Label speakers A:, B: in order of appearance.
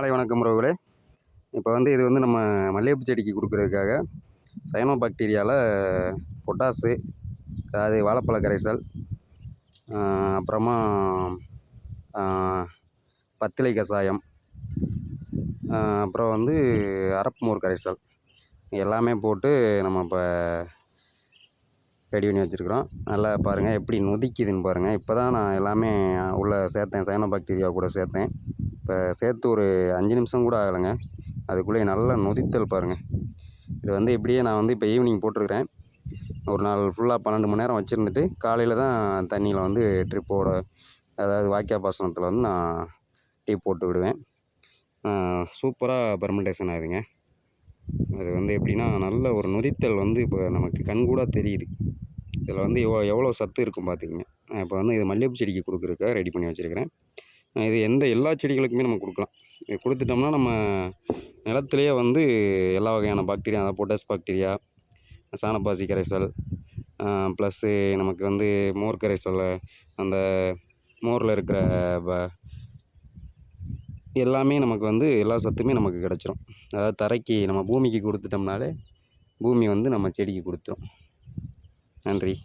A: காலை வணக்கம் உறவுகளே. இப்போ இது நம்ம மல்லிகைப்பூ செடிக்கு கொடுக்குறதுக்காக சயனோபாக்டீரியாவில் பொட்டாசு, அதாவது வாழைப்பழ கரைசல், அப்புறமா பத்திலை கசாயம், அப்புறம் அரப்புமோர் கரைசல் எல்லாமே போட்டு நம்ம இப்போ ரெடி பண்ணி வச்சுருக்குறோம். நல்லா பாருங்கள் எப்படி நொதிக்குதுன்னு பாருங்கள். இப்போ தான் நான் எல்லாமே உள்ளே சேர்த்தேன், சயனோபாக்டீரியா கூட சேர்த்தேன். இப்போ சேர்த்து ஒரு 5 நிமிஷம் கூட ஆகலைங்க, அதுக்குள்ளே நல்லா நொதித்தல் பாருங்கள். இது இப்படியே நான் இப்போ ஈவினிங் போட்டிருக்கிறேன். ஒரு நாள் ஃபுல்லாக 12 மணி நேரம் வச்சுருந்துட்டு காலையில் தான் தண்ணியில் ட்ரிப்போட, அதாவது வாய்க்கால் பாசனத்தில் நான் டீப் போட்டு விடுவேன். சூப்பராக பெர்மெண்டேஷன் ஆகுதுங்க. அது எப்படின்னா நல்ல ஒரு நொதித்தல் இப்போ நமக்கு கண்கூடாக தெரியுது. இதில் எவ்வளோ சத்து இருக்கும் பார்த்துக்கங்க. இப்போ இது மல்லிகைப்பூ செடிக்கு கொடுக்குறதுக்காக ரெடி பண்ணி வச்சுருக்கிறேன். இது எல்லா செடிகளுக்குமே நம்ம கொடுக்கலாம். இது கொடுத்துட்டோம்னா நம்ம நிலத்துலேயே எல்லா வகையான பாக்டீரியா, அதாவது பொட்டாஸ் பாக்டீரியா, சாணப்பாசி கரைசல், ப்ளஸ்ஸு நமக்கு மோர் கரைசல், அந்த மோரில் இருக்கிற எல்லாமே நமக்கு எல்லா சத்துமே நமக்கு கிடச்சிரும். அதாவது தரைக்கு நம்ம பூமிக்கு கொடுத்துட்டோம்னாலே பூமி நம்ம செடிக்கு கொடுத்துரும். நன்றி.